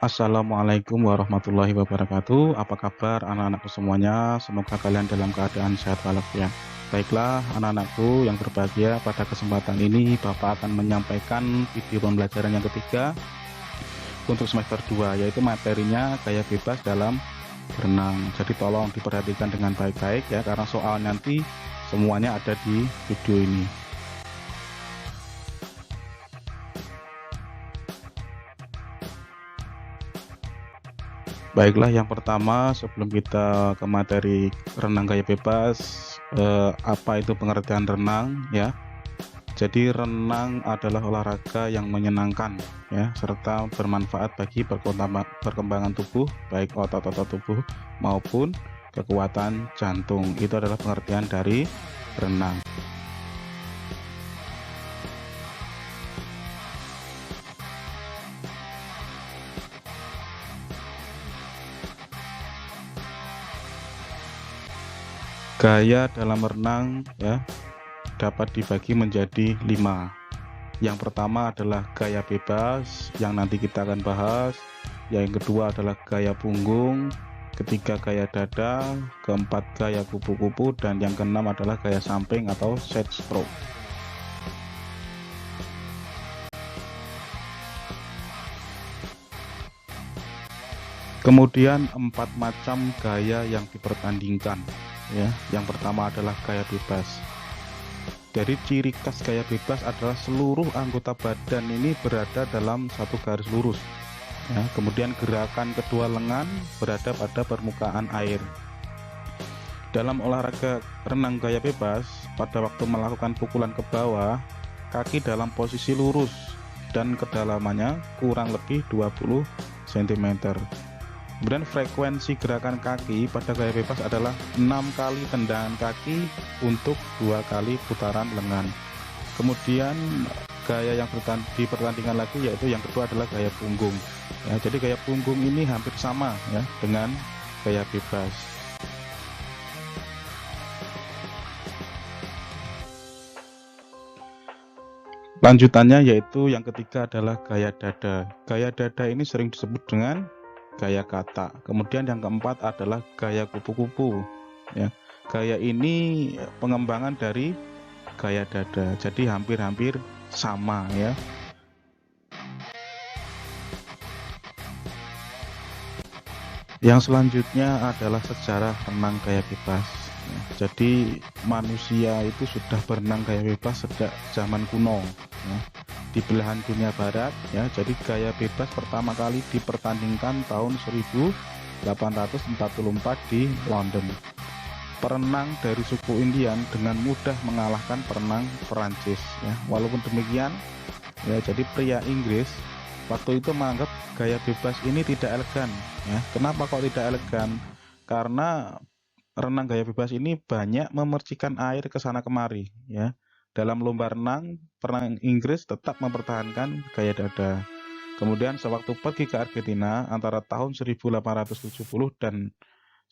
Assalamualaikum warahmatullahi wabarakatuh. Apa kabar anak-anakku semuanya? Semoga kalian dalam keadaan sehat walafiat. Baiklah, anak-anakku yang berbahagia, pada kesempatan ini Bapak akan menyampaikan video pembelajaran yang ketiga untuk semester 2, yaitu materinya gaya bebas dalam berenang. Jadi tolong diperhatikan dengan baik-baik ya, karena soal nanti semuanya ada di video ini. Baiklah, yang pertama sebelum kita ke materi renang gaya bebas, apa itu pengertian renang ya? Jadi renang adalah olahraga yang menyenangkan ya, serta bermanfaat bagi perkembangan tubuh, baik otot-otot tubuh maupun kekuatan jantung. Itu adalah pengertian dari renang. Gaya dalam renang ya dapat dibagi menjadi 5. Yang pertama adalah gaya bebas yang nanti kita akan bahas. Yang kedua adalah gaya punggung, ketiga gaya dada, keempat gaya kupu-kupu, dan yang keenam adalah gaya samping atau side stroke. Kemudian 4 macam gaya yang dipertandingkan ya. Yang pertama adalah gaya bebas. Dari ciri khas gaya bebas adalah seluruh anggota badan ini berada dalam satu garis lurus ya. Kemudian gerakan kedua lengan berada pada permukaan air. Dalam olahraga renang gaya bebas, pada waktu melakukan pukulan ke bawah, kaki dalam posisi lurus dan kedalamannya kurang lebih 20 cm. Kemudian frekuensi gerakan kaki pada gaya bebas adalah 6 kali tendangan kaki untuk 2 kali putaran lengan. Kemudian gaya yang di pertandingan lagi yaitu yang kedua adalah gaya punggung ya. Jadi gaya punggung ini hampir sama ya dengan gaya bebas. Lanjutannya yaitu yang ketiga adalah gaya dada. Gaya dada ini sering disebut dengan gaya kata. Kemudian yang keempat adalah gaya kupu-kupu ya. Gaya ini pengembangan dari gaya dada, jadi hampir-hampir sama ya. Yang selanjutnya adalah sejarah renang gaya bebas ya. Jadi manusia itu sudah berenang gaya bebas sejak zaman kuno ya, di belahan dunia barat ya. Jadi gaya bebas pertama kali dipertandingkan tahun 1844 di London. Perenang dari suku Indian dengan mudah mengalahkan perenang Perancis ya. Walaupun demikian ya, jadi pria Inggris waktu itu menganggap gaya bebas ini tidak elegan ya. Kenapa kok tidak elegan? Karena renang gaya bebas ini banyak memercikan air ke sana kemari ya. Dalam lomba renang, perenang Inggris tetap mempertahankan gaya dada. Kemudian sewaktu pergi ke Argentina antara tahun 1870 dan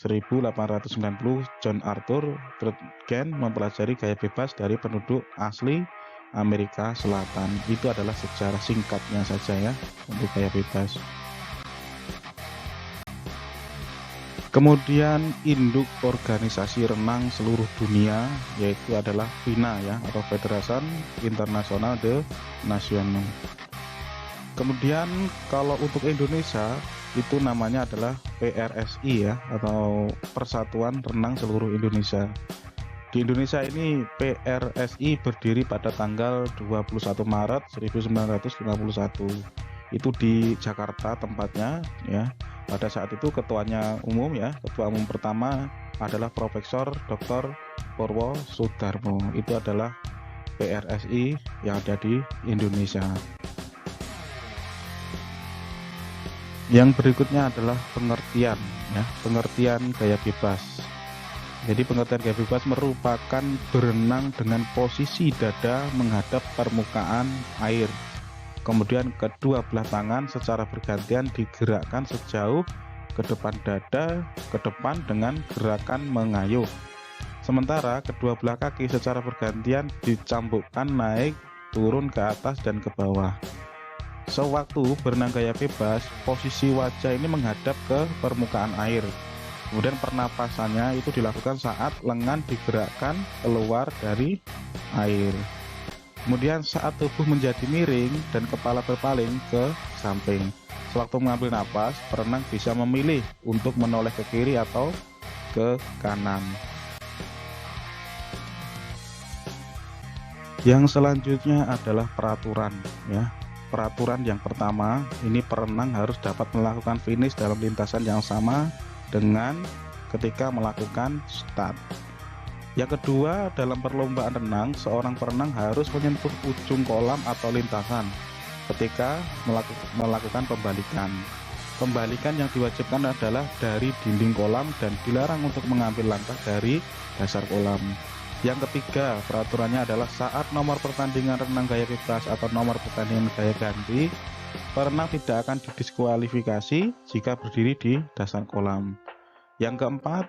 1890, John Arthur Trudgen mempelajari gaya bebas dari penduduk asli Amerika Selatan. Itu adalah sejarah singkatnya saja ya untuk gaya bebas. Kemudian induk organisasi renang seluruh dunia yaitu adalah FINA ya, atau Federation International de Nations. Kemudian kalau untuk Indonesia itu namanya adalah PRSI ya, atau Persatuan Renang Seluruh Indonesia. Di Indonesia ini PRSI berdiri pada tanggal 21 Maret 1951. Itu di Jakarta tempatnya ya. Pada saat itu ketuanya umum ya, ketua umum pertama adalah Profesor Dr. Purwo Sudarmo. Itu adalah PRSI yang ada di Indonesia. Yang berikutnya adalah pengertian ya, pengertian gaya bebas. Jadi pengertian gaya bebas merupakan berenang dengan posisi dada menghadap permukaan air. Kemudian kedua belah tangan secara bergantian digerakkan sejauh ke depan dada, ke depan dengan gerakan mengayuh. Sementara kedua belah kaki secara bergantian dicambukkan naik, turun ke atas dan ke bawah. Sewaktu berenang gaya bebas, posisi wajah ini menghadap ke permukaan air. Kemudian pernapasannya itu dilakukan saat lengan digerakkan keluar dari air. Kemudian saat tubuh menjadi miring dan kepala berpaling ke samping. Sewaktu mengambil napas, perenang bisa memilih untuk menoleh ke kiri atau ke kanan. Yang selanjutnya adalah peraturan, ya. Peraturan yang pertama, ini perenang harus dapat melakukan finish dalam lintasan yang sama dengan ketika melakukan start. Yang kedua, dalam perlombaan renang, seorang perenang harus menyentuh ujung kolam atau lintasan ketika melakukan pembalikan. Pembalikan yang diwajibkan adalah dari dinding kolam dan dilarang untuk mengambil langkah dari dasar kolam. Yang ketiga, peraturannya adalah saat nomor pertandingan renang gaya bebas atau nomor pertandingan gaya ganti, perenang tidak akan didiskualifikasi jika berdiri di dasar kolam. Yang keempat,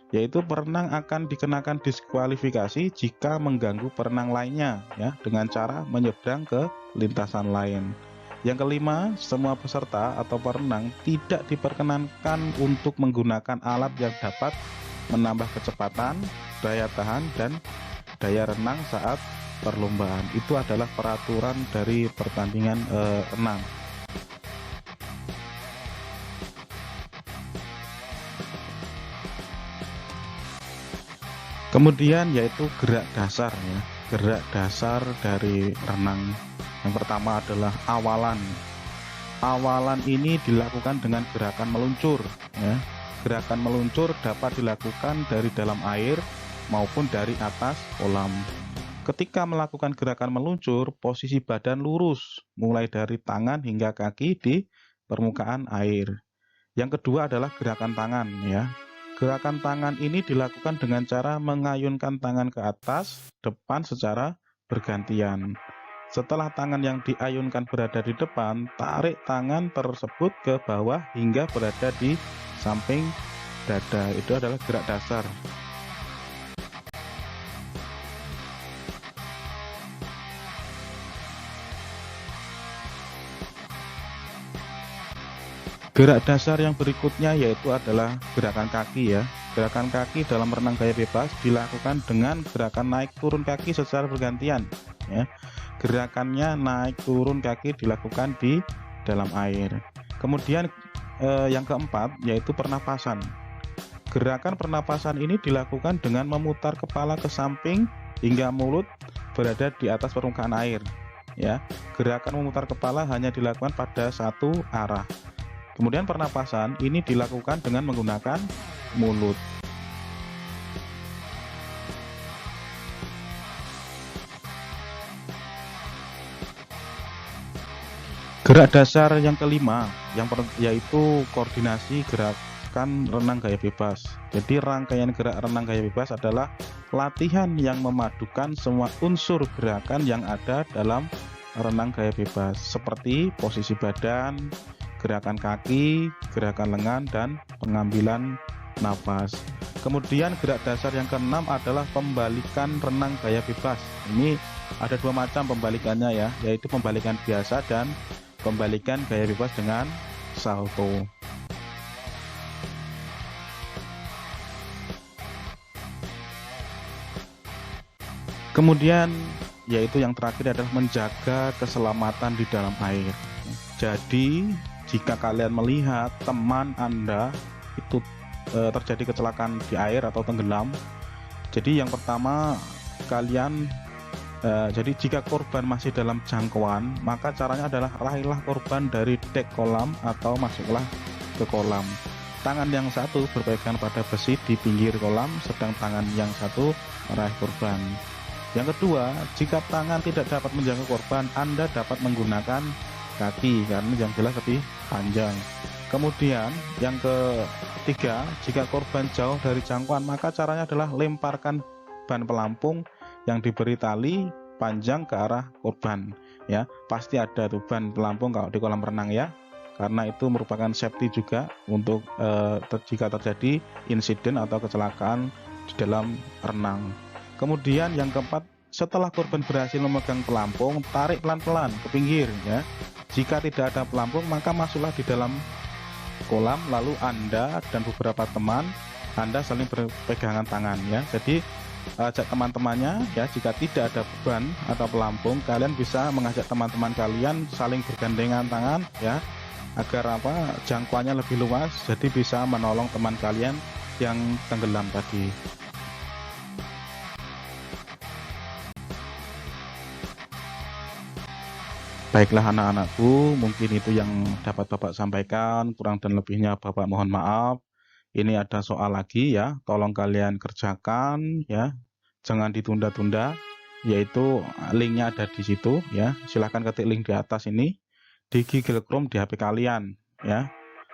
yaitu perenang akan dikenakan diskualifikasi jika mengganggu perenang lainnya, ya, dengan cara menyeberang ke lintasan lain. Yang kelima, semua peserta atau perenang tidak diperkenankan untuk menggunakan alat yang dapat menambah kecepatan, daya tahan, dan daya renang saat perlombaan. Itu adalah peraturan dari pertandingan renang. Kemudian yaitu gerak dasar, ya. Gerak dasar dari renang. Yang pertama adalah awalan. Awalan ini dilakukan dengan gerakan meluncur, ya. Gerakan meluncur dapat dilakukan dari dalam air maupun dari atas kolam. Ketika melakukan gerakan meluncur, posisi badan lurus mulai dari tangan hingga kaki di permukaan air. Yang kedua adalah gerakan tangan, ya. Gerakan tangan ini dilakukan dengan cara mengayunkan tangan ke atas, depan secara bergantian. Setelah tangan yang diayunkan berada di depan, tarik tangan tersebut ke bawah hingga berada di samping dada. Itu adalah gerak dasar. Gerak dasar yang berikutnya yaitu adalah gerakan kaki, ya. Gerakan kaki dalam renang gaya bebas dilakukan dengan gerakan naik turun kaki secara bergantian, ya. Gerakannya naik turun kaki dilakukan di dalam air. Kemudian yang keempat yaitu pernapasan. Gerakan pernapasan ini dilakukan dengan memutar kepala ke samping hingga mulut berada di atas permukaan air, ya. Gerakan memutar kepala hanya dilakukan pada satu arah. Kemudian pernapasan ini dilakukan dengan menggunakan mulut. Gerak dasar yang kelima yaitu koordinasi gerakan renang gaya bebas. Jadi rangkaian gerak renang gaya bebas adalah latihan yang memadukan semua unsur gerakan yang ada dalam renang gaya bebas, seperti posisi badan, gerakan kaki, gerakan lengan, dan pengambilan napas. Kemudian gerak dasar yang keenam adalah pembalikan renang gaya bebas. Ini ada dua macam pembalikannya, ya, yaitu pembalikan biasa dan pembalikan gaya bebas dengan salto. Kemudian yaitu yang terakhir adalah menjaga keselamatan di dalam air. Jadi jika kalian melihat teman Anda itu terjadi kecelakaan di air atau tenggelam, jadi yang pertama kalian jadi jika korban masih dalam jangkauan, maka caranya adalah raihlah korban dari dek kolam atau masuklah ke kolam. Tangan yang satu berpegang pada besi di pinggir kolam, sedang tangan yang satu meraih korban. Yang kedua, jika tangan tidak dapat menjaga korban, Anda dapat menggunakan kaki karena yang jelas lebih panjang. Kemudian yang ketiga, jika korban jauh dari jangkauan, maka caranya adalah lemparkan ban pelampung yang diberi tali panjang ke arah korban, ya. Pasti ada tuh ban pelampung kalau di kolam renang, ya, karena itu merupakan safety juga untuk jika terjadi insiden atau kecelakaan di dalam renang. Kemudian yang keempat, setelah korban berhasil memegang pelampung, tarik pelan-pelan ke pinggir, ya. Jika tidak ada pelampung, maka masuklah di dalam kolam, lalu Anda dan beberapa teman Anda saling berpegangan tangan ya. Jadi ajak teman-temannya ya, jika tidak ada beban atau pelampung, kalian bisa mengajak teman-teman kalian saling bergandengan tangan ya, agar jangkauannya lebih luas, jadi bisa menolong teman kalian yang tenggelam tadi. Baiklah anak-anakku, mungkin itu yang dapat Bapak sampaikan, kurang dan lebihnya Bapak mohon maaf. Ini ada soal lagi ya, tolong kalian kerjakan ya, jangan ditunda-tunda, yaitu linknya ada di situ ya. Silahkan ketik link di atas ini di Google Chrome di HP kalian ya.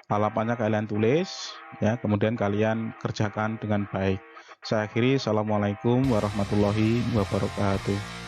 Halapannya kalian tulis ya, kemudian kalian kerjakan dengan baik. Saya akhiri, assalamualaikum warahmatullahi wabarakatuh.